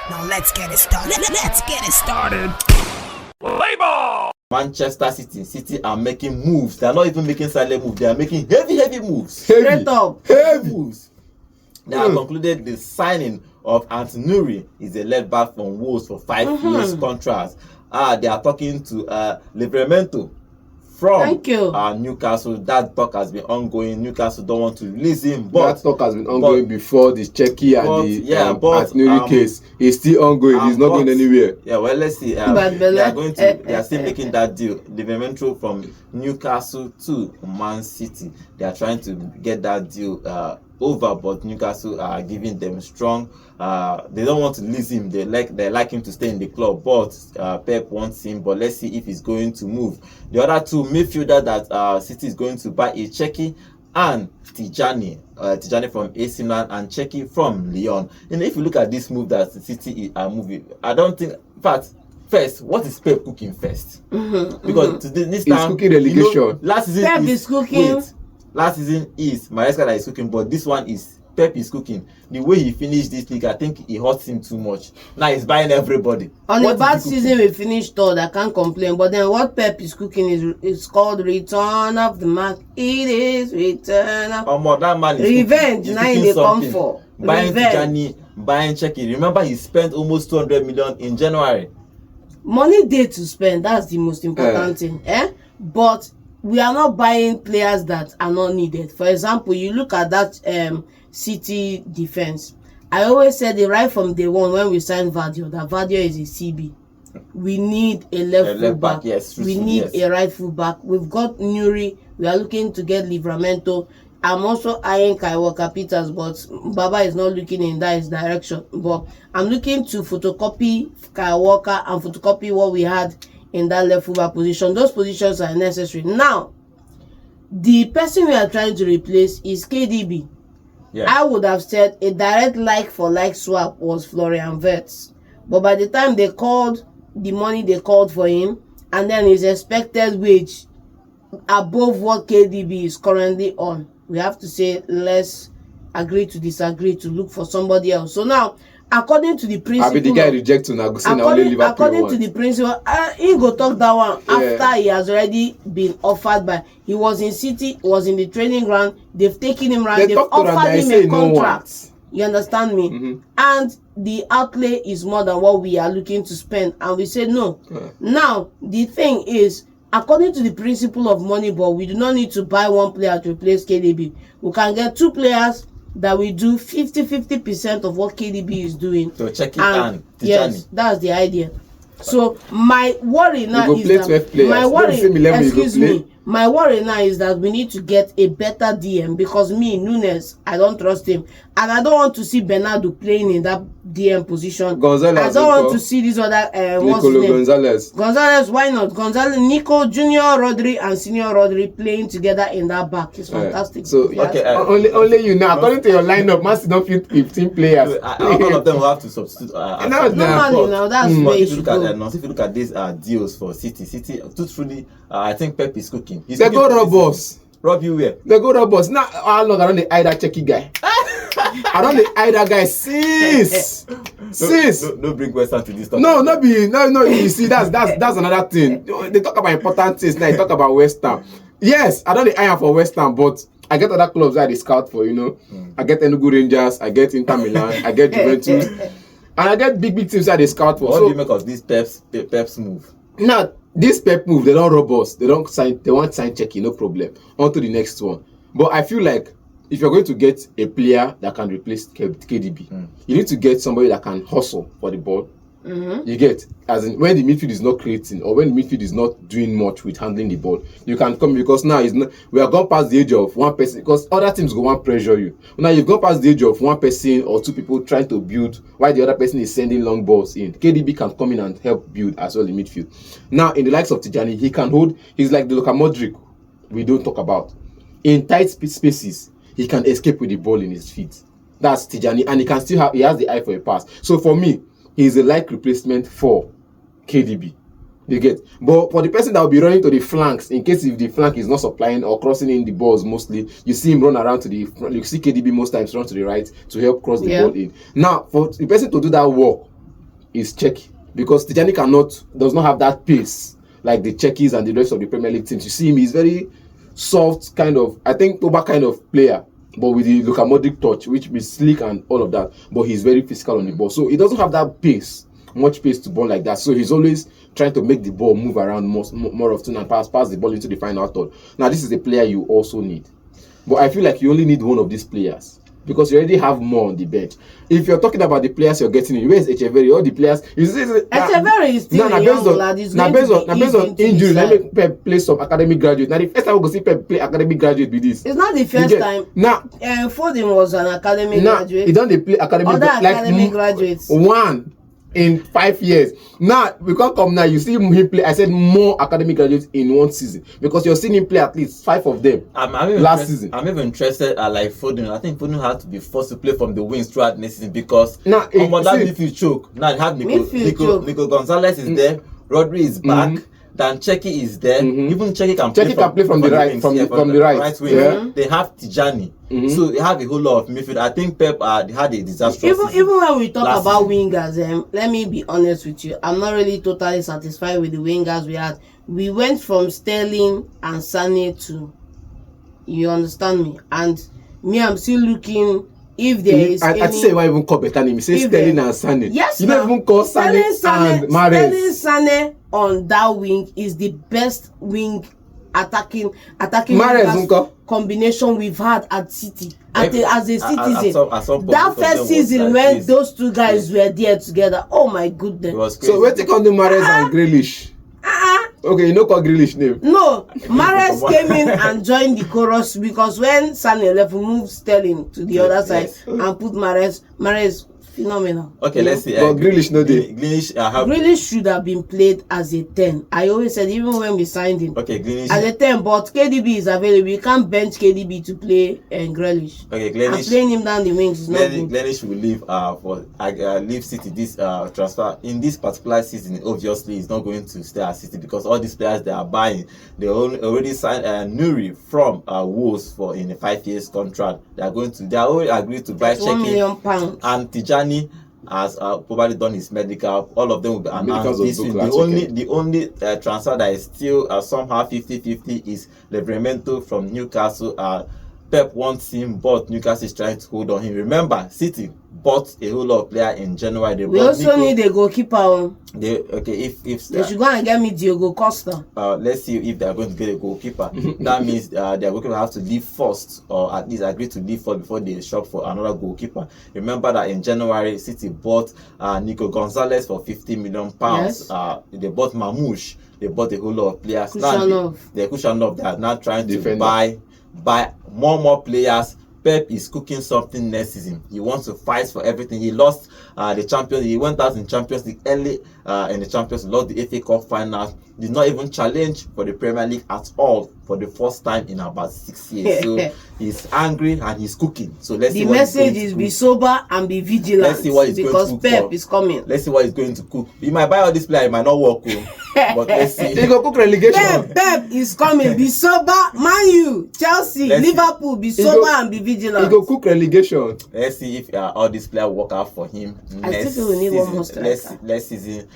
Now let's get it started. Let's get it started. Play ball! Manchester City are making moves. They are not even making silent moves. They are making heavy moves. Straight up. Heavy moves. They have concluded the signing of Antonuri. He's a left back from Wolves for 5 years contract. They are talking to Livramento from Newcastle. That talk has been ongoing. Newcastle don't want to release him, but that talk has been ongoing before the cherki and the Antonuri case. It's still ongoing. He's not going anywhere. Yeah, well, let's see. They are still making that deal. Livramento from Newcastle to Man City. They are trying to get that deal over, but Newcastle are giving them strong. They don't want to lose him. They like him to stay in the club, but Pep wants him. But let's see if he's going to move. The other two midfielder that City is going to buy is Cherki and Tijani from AC Milan and Cherki from Lyon. And if you look at this move that City are moving, I don't think. In fact, first, what is Pep cooking first? Because this time, he's cooking relegation. Last season Pep is cooking. Wait, last season is Maresca that is cooking, but this one is Pep is cooking. The way he finished this league, I think it hurts him too much. Now he's buying everybody. On a bad season, we finished third. I can't complain. But then what Pep is cooking is called Return of the Mac. It is Return of that man is Revenge. Cooking. Now they come for buying Tijani, buying Cherki. Remember, he spent almost 200 million in January. Money day to spend. That's the most important thing. But we are not buying players that are not needed. For example, you look at that City defense. I always said it right from day one when we signed Vardio that Vardio is a CB. We need a left full back. Yes, we need a right full back. We've got Nuri. We are looking to get Livramento. I'm also eyeing Kai Walker-Peters, but Baba is not looking in that direction. But I'm looking to photocopy Kai Walker and photocopy what we had in that left full back position. Those positions are necessary. Now, the person we are trying to replace is KDB. Yeah. I would have said a direct like-for-like swap was Florian Wirtz. But by the time they called the money they called for him, and then his expected wage above what KDB is currently on, we have to say let's agree to disagree to look for somebody else. So now, according to the principle, I be the guy rejecting according to the principle, he go talk that one after he has already been offered by. He was in City, was in the training ground. They've taken him around. They've offered him a contract. You understand me? And the outlay is more than what we are looking to spend, and we said no. Now the thing is, according to the principle of Moneyball, we do not need to buy one player to replace KDB. We can get two players that we do 50% of what KDB is doing. So check it and yes, that's the idea. So my worry now is that my worry now is that we need to get a better DM, because Nunes, I don't trust him, and I don't want to see Bernardo playing in that DM position. I don't want to see this other Gonzalez, why not? Nico, Junior Rodri and Senior Rodri playing together in that back is fantastic. So only you now, according to your lineup, must not fit 15 players. All of them will have to substitute. Now that's where you should go. If you look at these deals for City, truly, I think Pep is cooking. They go rob us. Rob you where? They go rob us. Now, how long I don't eye that Cherki guy? I don't eye that guy since. No bring Western to this topic. No. You see, that's another thing. They talk about important things. Now they talk about Western. Yes, I don't eye for Western, but I get other clubs that they scout for. I get Enugu Rangers, I get Inter Milan, I get Juventus, and I get big teams that they scout for. What do you make of this Pep's move? Now, this Pep move, they don't rob us. They want sign Cherki, no problem. On to the next one. But I feel like if you're going to get a player that can replace KDB, you need to get somebody that can hustle for the ball. You get, as in when the midfield is not creating, or when the midfield is not doing much with handling the ball, you can come, because now we have gone past the age of one person, because other teams go and pressure you. Now you've gone past the age of one person or two people trying to build while the other person is sending long balls in. KDB can come in and help build as well in midfield. Now in the likes of Tijani, he can hold. He's like the Luka Modric we don't talk about. In tight spaces, he can escape with the ball in his feet. That's Tijani, and he has the eye for a pass. So for me, he's a like replacement for KDB. You get, but for the person that will be running to the flanks, in case if the flank is not supplying or crossing in the balls, mostly you see him run around to the front. You see KDB most times run to the right to help cross the ball in. Now, for the person to do that work, is Cherki, because Tijani does not have that pace like the Cherkis and the rest of the Premier League teams. You see him, he's very soft kind of, I think Toba kind of player, but with the Luka Modric touch, which is sleek and all of that. But he's very physical on the ball, so he doesn't have that pace, much pace to ball like that. So he's always trying to make the ball move around more often and pass the ball into the final third. Now this is a player you also need, but I feel like you only need one of these players, because you already have more on the bench. If you're talking about the players you're getting in, where is Echeverri? All the players, Echeverri is still a young lad. Based on injury, let me Pep play some academic graduate. Now the first time we go see Pep play academic graduate with this. It's not the first time. Now, Foden was an academic graduate. He don't play academic. Other academic graduates. One in 5 years. Now we can't come now. You see him play. I said more academic graduates in one season, because you're seeing him play at least 5 of them last season. I'm even interested at like Foden. I think Foden had to be forced to play from the wings throughout next season, because that midfield choke. Now they have Nico Gonzalez is there. Rodri is back. Then Cherki is there. Even Cherki can play from the right, from the right wing. Yeah. They have Tijani. So they have a whole lot of midfield. I think Pep had a disastrous season. Even when we talk about wingers, let me be honest with you. I'm not really totally satisfied with the wingers we had. We went from Sterling and Sane to, you understand me? And me, I'm still looking if there is any... I'd say why even call better name. You say Sterling and Sane. Yes, you don't even call Sane and Mahrez. Sterling Sane on that wing is the best wing attacking combination we've had at City. As a citizen, that first season when those two guys were there together, oh my goodness. So where take on the Mahrez and Grealish? Okay, you know call Grealish name. No, Mahrez came in and joined the chorus, because when Sané left, we moved Sterling to the other side and put Mahrez phenomenal. Okay, let's see. But Grealish no day. Grealish should have been played as a 10. I always said, even when we signed him. Okay, Grealish as a 10, but KDB is available. You can't bench KDB to play Grealish. Okay, Grealish. And playing him down the wings is not good. Grealish will leave City this transfer in this particular season. Obviously, he's not going to stay at City, because all these players they are buying, they already signed Nuri from Wolves for in a 5 years contract. They are already agreed to buy £1 million and Tijani has probably done his medical. All of them will be announced this week. The only transfer that is still somehow 50-50 is Livramento from Newcastle. Pep wants him, but Newcastle is trying to hold on him. Remember, City bought a whole lot of players in January. We also need a goalkeeper. If they should go and get me Diogo Costa. Let's see if they are going to get a goalkeeper. That means their goalkeeper have to leave first, or at least agree to leave first before they shop for another goalkeeper. Remember that in January, City bought Nico Gonzalez for £50 million. Yes. They bought Mamouche. They bought a whole lot of players. Kushanov. They are now trying to buy more players. Pep is cooking something next season. He wants to fight for everything. He lost the Champions League. He went out in Champions League early in the Champions League, lost the FA Cup final. Did not even challenge for the Premier League at all for the first time in about 6 years. So he's angry and he's cooking. So let's see. The message is be sober and be vigilant. Let's see what he's going to cook. Because Pep is coming. Let's see what he's going to cook. He might buy all these players, it might not work. But let's see. He go cook relegation. Pep is coming. Be sober. Man U, Chelsea, Liverpool, be sober and be vigilant. He go cook relegation. Let's see if all these players work out for him. I think we need one more striker. Next season.